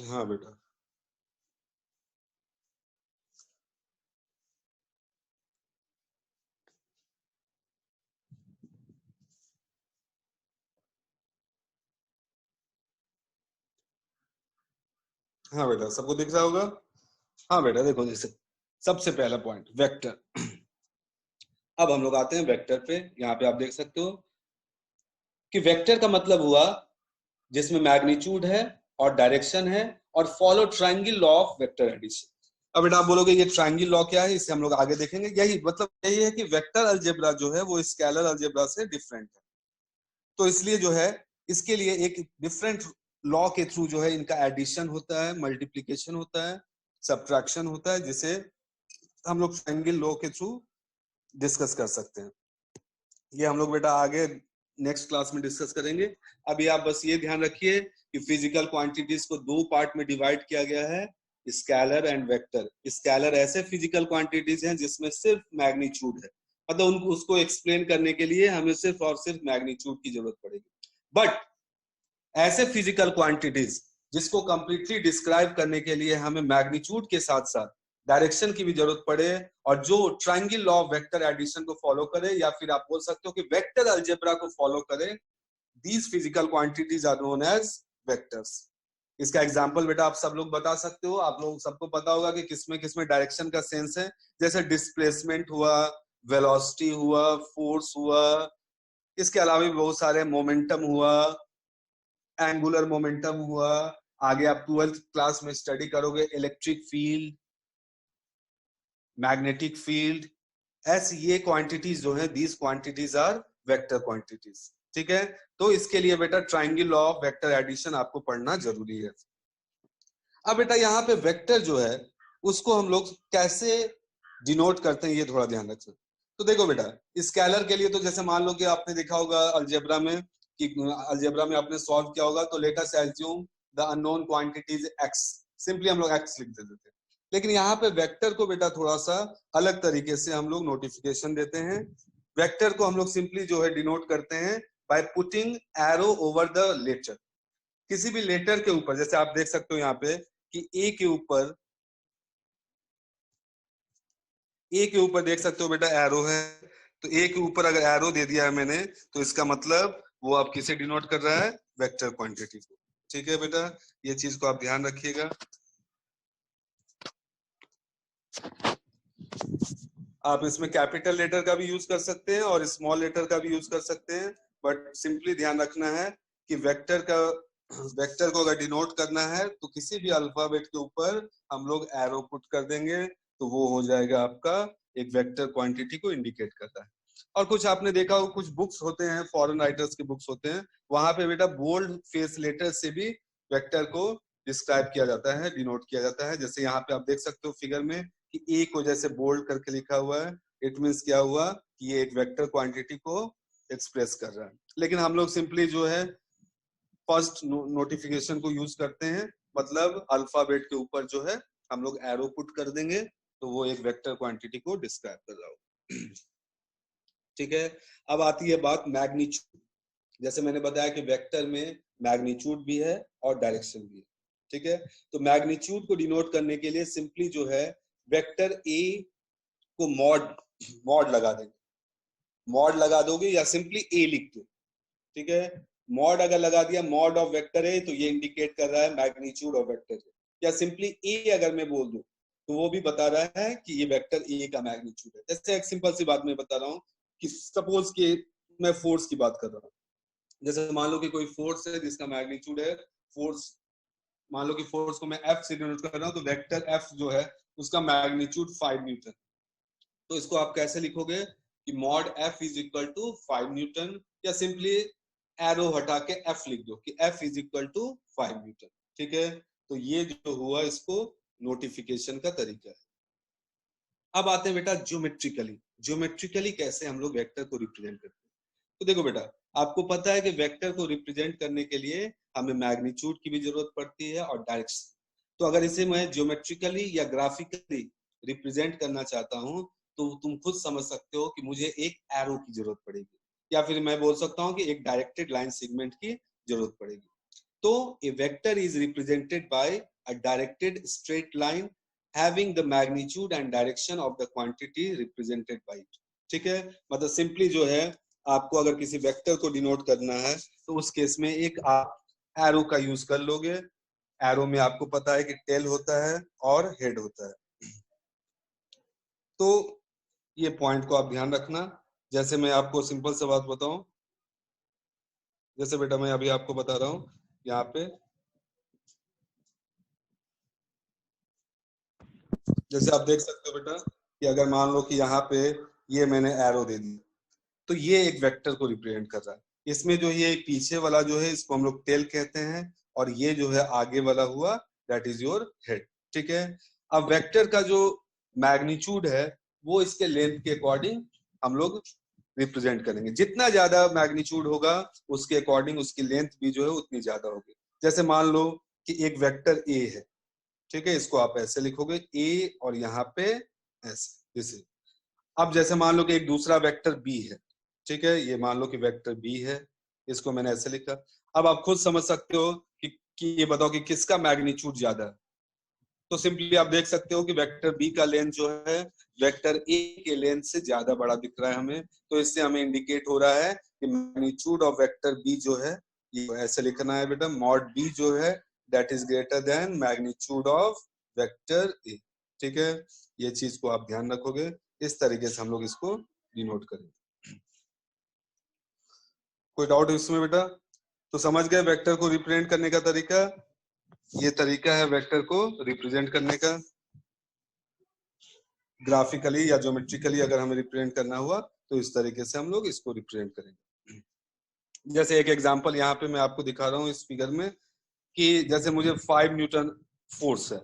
हाँ बेटा। हाँ बेटा, सबको दिख रहा होगा। हाँ बेटा देखो, जैसे सबसे पहला पॉइंट वेक्टर। अब हम लोग आते हैं वेक्टर पे। यहाँ पे आप देख सकते हो कि वेक्टर का मतलब हुआ जिसमें मैग्नीट्यूड है और डायरेक्शन है और follow triangle law of vector addition. अब बेटा आप बोलोगे ये ट्रायंगल लॉ क्या है, इसे हम लोग आगे देखेंगे। यही मतलब यही है कि वेक्टर अलजेब्रा जो है वो स्केलर अलजेब्रा से डिफरेंट है। तो इसलिए जो है इसके लिए एक डिफरेंट लॉ के थ्रू जो है इनका एडिशन होता है, मल्टीप्लीकेशन होता है, सब्ट्रैक्शन होता है, जिसे हम लोग ट्रायंगल लॉ के थ्रू डिस्कस कर सकते हैं। ये हम लोग बेटा आगे नेक्स्ट क्लास में डिस्कस करेंगे। अभी आप बस ये ध्यान रखिए कि फिजिकल क्वांटिटीज को दो पार्ट में डिवाइड किया गया है, स्केलर एंड वेक्टर। स्केलर ऐसे फिजिकल क्वांटिटीज हैं जिसमें सिर्फ मैग्नीट्यूड है, मतलब उनको उसको एक्सप्लेन करने के लिए हमें सिर्फ और सिर्फ मैग्नीट्यूड की जरूरत पड़ेगी। बट ऐसे फिजिकल क्वांटिटीज जिसको कंप्लीटली डिस्क्राइब करने के लिए हमें मैग्नीट्यूड के साथ साथ डायरेक्शन की भी जरूरत पड़े, और जो triangle law of vector addition को फॉलो करे, या फिर आप बोल सकते हो कि वेक्टर अलजेब्रा को फॉलो करे, these physical quantities are known as vectors. इसका एग्जांपल बेटा आप सब लोग बता सकते हो। आप लोग सबको पता होगा कि किसमें किसमें डायरेक्शन का सेंस है। जैसे डिस्प्लेसमेंट हुआ, वेलोसिटी हुआ, फोर्स हुआ, इसके अलावा भी बहुत सारे मोमेंटम हुआ, एंगुलर मोमेंटम हुआ। आगे आप 12th क्लास में स्टडी करोगे इलेक्ट्रिक फील्ड, मैग्नेटिक फील्ड। ऐसी ये क्वांटिटीज जो है, these quantities are vector quantities. ठीक है, तो इसके लिए बेटा triangle law of vector addition आपको पढ़ना जरूरी है। अब बेटा यहाँ पे वेक्टर जो है उसको हम लोग कैसे डिनोट करते हैं, ये थोड़ा ध्यान रखना। तो देखो बेटा, स्केलर के लिए तो जैसे मान लो कि आपने देखा होगा अलजेब्रा में, कि अलजेब्रा में आपने सॉल्व किया होगा, तो let us assume the unknown quantities x, simply हम लोग एक्स लिख देते थे। लेकिन यहाँ पे वेक्टर को बेटा थोड़ा सा अलग तरीके से हम लोग नोटिफिकेशन देते हैं। वेक्टर को हम लोग सिंपली जो है डिनोट करते हैं by putting arrow over the letter. किसी भी लेटर के ऊपर, जैसे आप देख सकते हो यहाँ पे कि ए के ऊपर देख सकते हो बेटा एरो है। तो ए के ऊपर अगर एरो दे दिया है मैंने, तो इसका मतलब वो आप किसे डिनोट कर रहा है, वेक्टर क्वांटिटी को। ठीक है बेटा, ये चीज को आप ध्यान रखिएगा। आप इसमें कैपिटल लेटर का भी यूज कर सकते हैं और स्मॉल लेटर का भी यूज कर सकते हैं, बट सिंपली ध्यान रखना है कि वेक्टर को अगर डिनोट करना है तो किसी भी अल्फाबेट के ऊपर हम लोग एरो पुट कर देंगे, तो वो हो जाएगा आपका एक वेक्टर क्वांटिटी को इंडिकेट करता है। और कुछ आपने देखा हो, कुछ बुक्स होते हैं, फॉरेन राइटर्स के बुक्स होते हैं, वहां पे बेटा बोल्ड फेस लेटर से भी वेक्टर को डिस्क्राइब किया जाता है, डिनोट किया जाता है। जैसे यहाँ पे आप देख सकते हो फिगर में कि ए को जैसे बोल्ड करके लिखा हुआ है, इट मीन्स क्या हुआ कि ये एक वेक्टर क्वांटिटी को एक्सप्रेस कर रहा है। लेकिन हम लोग सिंपली जो है फर्स्ट नोटिफिकेशन को यूज करते हैं, मतलब अल्फाबेट के ऊपर जो है हम लोग एरो पुट कर देंगे, तो वो एक वेक्टर क्वांटिटी को डिस्क्राइब कर रहा होगा। ठीक है, अब आती है बात मैग्नीट्यूड। जैसे मैंने बताया कि वेक्टर में मैग्नीट्यूड भी है और डायरेक्शन भी है। ठीक है, तो मैग्नीट्यूड को डिनोट करने के लिए सिंपली जो है वेक्टर ए को मॉड मॉड लगा देंगे। मॉड लगा दोगे या सिंपली ए लिख दो। ठीक है, मॉड अगर लगा दिया, मॉड ऑफ वेक्टर ए, तो ये इंडिकेट कर रहा है मैग्नीट्यूड ऑफ वेक्टर ए। या सिंपली ए अगर मैं बोल दूं, तो वो भी बता रहा है कि ये वेक्टर ए का मैग्नीट्यूड है। जैसे एक सिंपल सी बात मैं बता रहा हूँ कि सपोज कि मैं फोर्स की बात कर रहा हूँ। जैसे मान लो कि कोई फोर्स है जिसका मैग्नीट्यूड है फोर्स, मान लो कि फोर्स को मैं एफ से डिनोट कर रहा हूँ, तो वेक्टर एफ जो है उसका मैग्नीट्यूड 5 न्यूटन। तो इसको आप कैसे लिखोगे कि mod F is equal to 5 newton, या सिंपली एरो हटा के एफ लिख दो कि F is equal to 5 newton. ठीक है, तो ये जो हुआ इसको नोटिफिकेशन का तरीका है। अब आते हैं बेटा ज्योमेट्रिकली। ज्योमेट्रिकली कैसे हम लोग वेक्टर को रिप्रेजेंट करते हैं। तो देखो बेटा, आपको पता है कि वेक्टर को रिप्रेजेंट करने के लिए हमें मैग्नीट्यूड की भी जरूरत पड़ती है और डायरेक्शन। तो अगर इसे मैं ज्योमेट्रिकली या ग्राफिकली रिप्रेजेंट करना चाहता हूं, तो तुम खुद समझ सकते हो कि मुझे एक एरो की जरूरत पड़ेगी, या फिर मैं बोल सकता हूँ कि एक डायरेक्टेड लाइन सेगमेंट की जरूरत पड़ेगी। तो a vector is represented by a directed straight line having the magnitude and direction of the quantity represented by it. ठीक है, मतलब सिंपली जो है आपको अगर किसी वेक्टर को डिनोट करना है तो उस केस में एक आप एरो का यूज कर लोगे। एरो में आपको पता है कि टेल होता है और हेड होता है। तो ये पॉइंट को आप ध्यान रखना। जैसे मैं आपको सिंपल सा बात बताऊं, जैसे बेटा मैं अभी आपको बता रहा हूं यहाँ पे, जैसे आप देख सकते हो बेटा कि अगर मान लो कि यहाँ पे ये मैंने एरो दे दी तो ये एक वेक्टर को रिप्रेजेंट कर रहा है। इसमें जो ये पीछे वाला जो है इसको हम लोग टेल कहते हैं और ये जो है आगे वाला हुआ दैट इज योर हेड। ठीक है, अब वेक्टर का जो मैग्नीट्यूड है वो इसके लेंथ के अकॉर्डिंग हम लोग रिप्रेजेंट करेंगे। जितना ज्यादा मैग्नीट्यूड होगा उसके अकॉर्डिंग उसकी लेंथ भी जो है उतनी ज्यादा होगी। जैसे मान लो कि एक वेक्टर ए है, ठीक है, इसको आप ऐसे लिखोगे ए और यहाँ पे ऐसे जैसे। अब जैसे मान लो कि एक दूसरा वेक्टर बी है, ठीक है, ये मान लो कि वेक्टर बी है, इसको मैंने ऐसे लिखा। अब आप खुद समझ सकते हो कि ये बताओ कि किसका मैग्नीट्यूड ज्यादा है। तो सिंपली आप देख सकते हो कि वेक्टर बी का लेंथ जो है वेक्टर ए के लेंथ से ज्यादा बड़ा दिख रहा है हमें। तो इससे हमें इंडिकेट हो रहा है कि मैग्नीट्यूड ऑफ वेक्टर बी जो है ये ऐसे लिखना है बेटा, मॉड बी जो है that is greater than magnitude of vector A. ठीक है, ये चीज को आप ध्यान रखोगे, इस तरीके से हम लोग इसको डिनोट करेंगे। कोई डाउट इसमें बेटा? तो समझ गए वेक्टर को रिप्रेजेंट करने का तरीका। ये तरीका है वेक्टर को रिप्रेजेंट करने का। ग्राफिकली या ज्योमेट्रिकली अगर हमें रिप्रेजेंट करना हुआ तो इस तरीके से हम लोग इसको रिप्रेजेंट करेंगे। जैसे एक एग्जांपल यहाँ पे मैं आपको दिखा रहा हूँ इस फिगर में कि जैसे मुझे 5 न्यूटन फोर्स है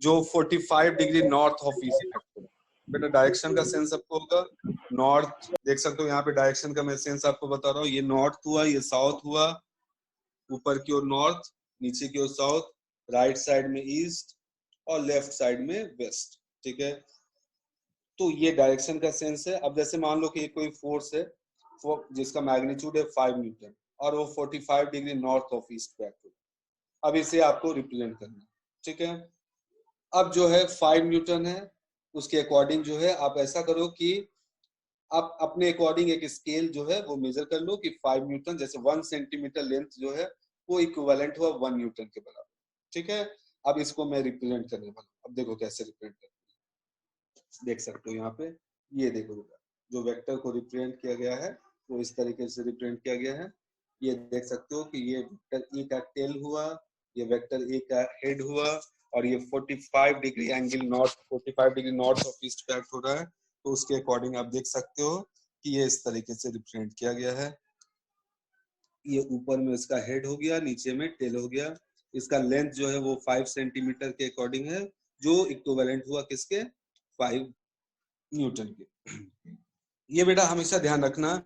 जो 45 degree north of east effect है। बेटा डायरेक्शन का सेंस आपको होगा, नॉर्थ देख सकते हो यहाँ पे डायरेक्शन का मैं सेंस आपको बता रहा हूँ। ये नॉर्थ हुआ, ये साउथ हुआ, ऊपर की ओर नॉर्थ, नीचे की ओर साउथ, राइट साइड में ईस्ट और लेफ्ट साइड में वेस्ट। ठीक है, तो ये डायरेक्शन का सेंस है। अब जैसे मान लो कि कोई फोर्स है जिसका मैग्नीट्यूड है 5 न्यूटन और वो 45 डिग्री नॉर्थ ऑफ ईस्ट पे एक्ट हो, अब इसे आपको रिप्रेजेंट करना है। ठीक है, अब जो है 5 न्यूटन है, उसके अकॉर्डिंग जो है आप ऐसा करो कि आप अपने अकॉर्डिंग एक स्केल जो है वो मेजर कर लो कि 5 न्यूटन जैसे 1 सेंटीमीटर लेंथ जो है वो इक्विवेलेंट हुआ 1 न्यूटन के बराबर। ठीक है, अब इसको मैं रिप्रेजेंट करने वाला हूं। अब देखो कैसे रिप्रेजेंट करते हैं, देख सकते हो यहाँ पे, ये देखो जो वेक्टर को रिप्रेजेंट किया गया है वो इस तरीके से रिप्रेजेंट किया गया है। ये देख सकते हो कि ये वेक्टर ए का टेल हुआ, ये वेक्टर ए का हेड हुआ और ये 45 degree angle north 45 degree north of east पे एक्ट हो रहा है। तो उसके अकॉर्डिंग आप देख सकते हो कि ये इस तरीके से रिप्रेजेंट किया गया है। ये ऊपर में इसका हेड हो गया, नीचे में टेल हो गया। इसका लेंथ जो है वो 5 सेंटीमीटर के अकॉर्डिंग है जो इक्विवेलेंट हुआ किसके, 5 न्यूटन के। ये बेटा हमेशा ध्यान रखना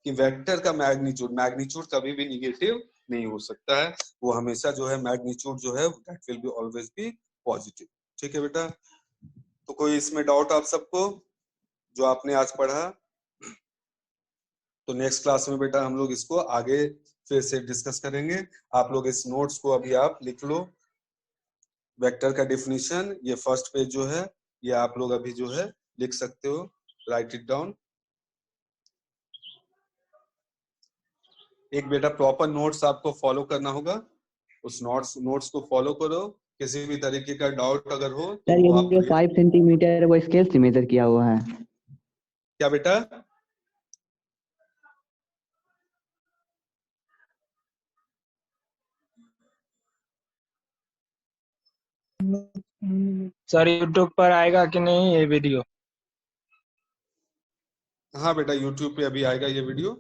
कि वेक्टर का मैग्नीट्यूड कभी भी निगेटिव नहीं हो सकता है, वो हमेशा जो है मैग्नीट्यूड जो है that will be always be positive. ठीक है बेटा, तो कोई इसमें डाउट आप सबको जो आपने आज पढ़ा? तो नेक्स्ट क्लास में बेटा हम लोग इसको आगे फिर से डिस्कस करेंगे। आप लोग इस नोट्स को अभी आप लिख लो, वेक्टर का डिफिनीशन, ये फर्स्ट पेज जो है ये आप लोग अभी जो है लिख सकते हो, राइट इट डाउन। एक बेटा प्रॉपर नोट्स आपको फॉलो करना होगा, उस नोट्स को फॉलो करो। किसी भी तरीके का डाउट अगर हो तो सर, ये वो आप जो 5 सेंटीमीटर वो स्केल से मेजर किया हुआ है। क्या बेटा? सर यूट्यूब पर आएगा कि नहीं ये वीडियो? हाँ बेटा यूट्यूब पे अभी आएगा ये वीडियो,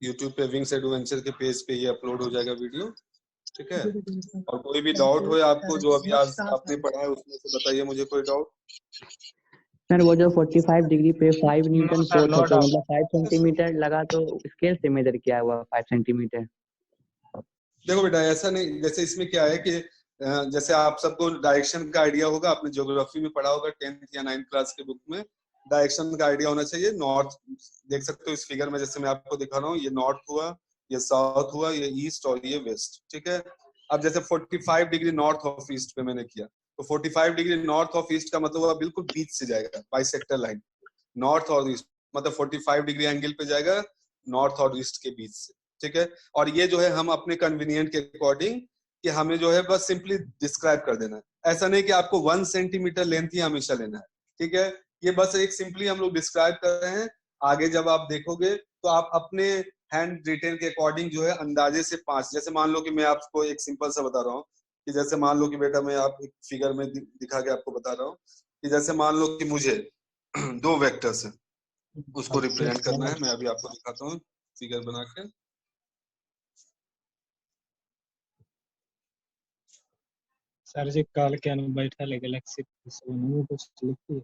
यूट्यूब पे विंग्स एडवेंचर के पेज पे ये अपलोड हो जाएगा वीडियो। ठीक है, और कोई भी डाउट हो आपको जो अभी आज आपने पढ़ा है उसमें से बताइए मुझे कोई डाउट। सर वो जो 45 डिग्री पे 5 न्यूटन सर फोर्स नो है तो डाउट। मतलब 5 सेंटीमीटर लगा तो स्केल से मेजर किया हुआ 5 सेंटीमीटर। देखो बेटा ऐसा नहीं, जैसे इसमें क्या है कि जैसे आप सबको डायरेक्शन का आइडिया होगा, आपने ज्योग्राफी में पढ़ा होगा 10th या 9th क्लास के बुक में, डायरेक्शन का आइडिया होना चाहिए। नॉर्थ देख सकते हो इस फिगर में, जैसे मैं आपको दिखा रहा हूँ, ये नॉर्थ हुआ, ये साउथ हुआ, ये ईस्ट और ये वेस्ट, ठीक है। अब जैसे 45 डिग्री नॉर्थ ऑफ ईस्ट पे मैंने किया, तो 45 डिग्री नॉर्थ ऑफ ईस्ट का मतलब हुआ बिल्कुल बीच से जाएगा, बाइसेक्टर लाइन, नॉर्थ और ईस्ट, मतलब 45 डिग्री एंगल पे जाएगा नॉर्थ और ईस्ट के बीच से, ठीक है। और ये जो है हम अपने कन्वीनियंट के अकॉर्डिंग कि हमें जो है बस सिंपली डिस्क्राइब कर देना है, ऐसा नहीं कि आपको 1 सेंटीमीटर लेंथ ही हमेशा लेना है, ठीक है। ये बस एक सिंपली हम लोग डिस्क्राइब कर रहे हैं। आगे जब आप देखोगे तो आप अपने हैंड रिटेन के अकॉर्डिंग जो है अंदाजे से 5, जैसे मान लो कि मैं आपको एक सिंपल सा बता रहा हूँ कि जैसे मान लो कि बेटा मैं आप एक फिगर में दिखा के आपको बता रहा हूँ कि जैसे मान लो कि मुझे 2 वेक्टर्स है, उसको रिप्रेजेंट करना है। मैं अभी आपको दिखाता हूँ फिगर बना के। सर जी काल के अनु बैठा ले गैलेक्सी से नहीं कुछ लिखती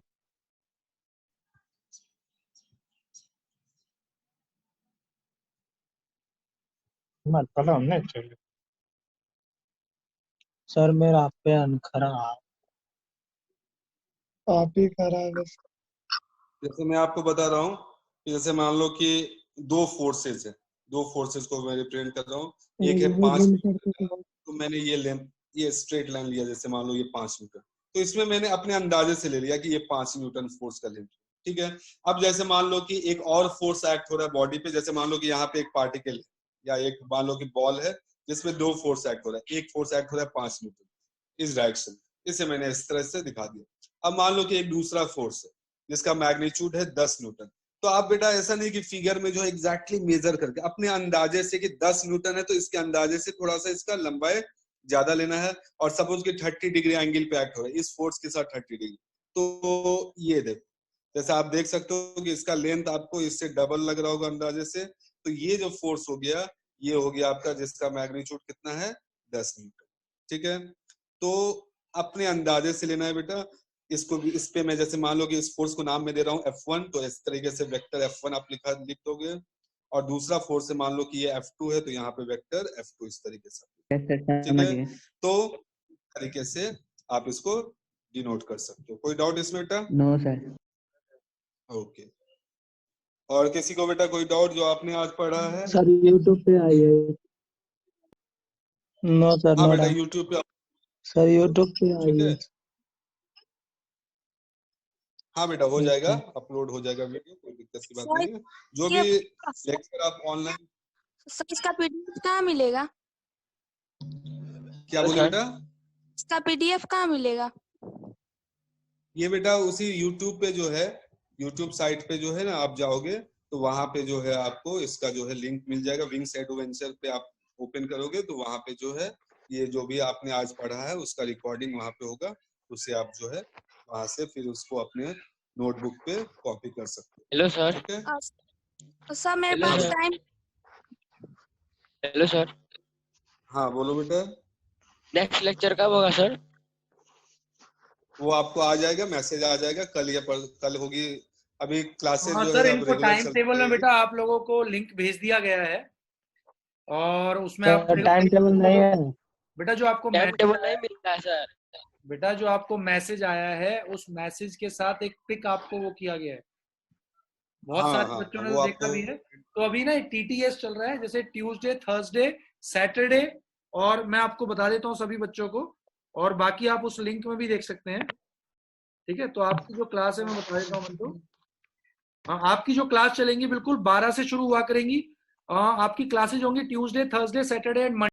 मत पता हमने चलो सर मेरा पेन खराब आप ही खराब है। जैसे मैं आपको बता रहा हूँ कि जैसे मान लो कि 2 फोर्सेस है, 2 फोर्सेस को मैं रिप्रेजेंट कर रहा हूँ। एक है 5 मीटर, तो मैंने ये लेंथ, ये स्ट्रेट लाइन लिया, जैसे मान लो ये 5 मीटर, तो इसमें मैंने अपने अंदाजे से ले लिया कि ये 5 न्यूटन फोर्स का लेंथ, ठीक है। अब जैसे मान लो कि एक और फोर्स एक्ट हो रहा है बॉडी पे, जैसे मान लो कि यहाँ पे एक पार्टिकल या एक मान लो कि बॉल है जिसमें 2 फोर्स एक्ट हो रहा है, एक फोर्स एक्ट हो रहा है 5 न्यूटन इस डायरेक्शन, इसे मैंने इस तरह से दिखा दिया। अब मान लो कि एक दूसरा फोर्स है जिसका मैग्नीट्यूड है 10 न्यूटन, तो आप बेटा ऐसा नहीं कि फिगर में जो एग्जैक्टली मेजर करके अपने अंदाजे से कि 10 न्यूटन है तो इसके अंदाजे से थोड़ा सा इसका लंबाई ज्यादा लेना है, और सपोज कि 30 डिग्री एंगल पे एक्ट हो रहा है इस फोर्स के साथ 30 डिग्री, तो ये देखो जैसे आप देख सकते हो कि इसका लेंथ आपको इससे डबल लग रहा होगा अंदाजे से, तो ये जो फोर्स हो गया ये हो गया आपका जिसका मैग्नीट्यूड कितना है 10 न्यूटन, ठीक है। तो अपने अंदाजे से लेना है बेटा इसको भी। इस पे मैं जैसे मान लो कि इस फोर्स को नाम में दे रहा हूँ F1, तो इस तरीके से वेक्टर F1 आप लिख दोगे, और दूसरा फोर्स से मान लो कि ये F2 है तो यहाँ पे वेक्टर F2 इस तरीके से, ठीक है। तो तरीके से आप इसको डिनोट कर सकते हो। कोई डाउट इसमें बेटा? No sir. ओके, और किसी को बेटा कोई डाउट जो आपने आज पढ़ा है? सर यूट्यूब पे आई है। नो सर हाँ नो बेटा डाउट यूट्यूब पे, सर यूट्यूब पे आई ठीक है। है। हाँ बेटा हो जाएगा, अपलोड हो जाएगा वीडियो, कोई दिक्कत की बात नहीं है। जो भी लेक्चर आप ऑनलाइन, सर इसका पीडीएफ कहाँ मिलेगा? क्या बोले बेटा? इसका पीडीएफ कहाँ मिलेगा? ये बेटा उसी YouTube पे जो है, YouTube साइट पे जो है ना आप जाओगे तो वहां पे जो है आपको इसका जो है लिंक मिल जाएगा। विंग्स एडवेंचर पे आप ओपन करोगे तो वहां पे जो है ये जो भी आपने आज पढ़ा है उसका रिकॉर्डिंग वहां पे होगा, उसे आप जो है वहां से फिर उसको अपने नोटबुक पे कॉपी कर सकते हो। Hello sir. ठीक है सर मेरे पास टाइम। Hello sir. हाँ बोलो बेटा। नेक्स्ट लेक्चर कब होगा सर? वो आपको आ जाएगा, मैसेज आ जाएगा कल या कल होगी। अभी क्लासेस जो सर है अब इनको रेगुलर टाइम टेबल में बेटा आप लोगों को लिंक भेज दिया गया है, और उसमें आप टाइम टेबल नहीं है। बेटा जो आपको टाइम टेबल नहीं मिल रहा है सर। बेटा जो आपको मैसेज आया है उस मैसेज के साथ एक पिक आपको वो किया गया है। बहुत सारे बच्चों ने तो देखा भी है। तो अभी ना TTS चल रहा है, जैसे ट्यूसडे, थर्सडे, सैटरडे, और मैं आपको बता देता हूँ सभी बच्चों को, और बाकी आप उस लिंक में भी देख सकते हैं। ठीक है, तो आपकी जो क्लास है मैं बता देता हूँ तो आपकी जो क्लास चलेंगी बिल्कुल 12 से शुरू हुआ करेंगी। आपकी क्लासेज होंगी ट्यूसडे, थर्सडे, सैटरडे एंड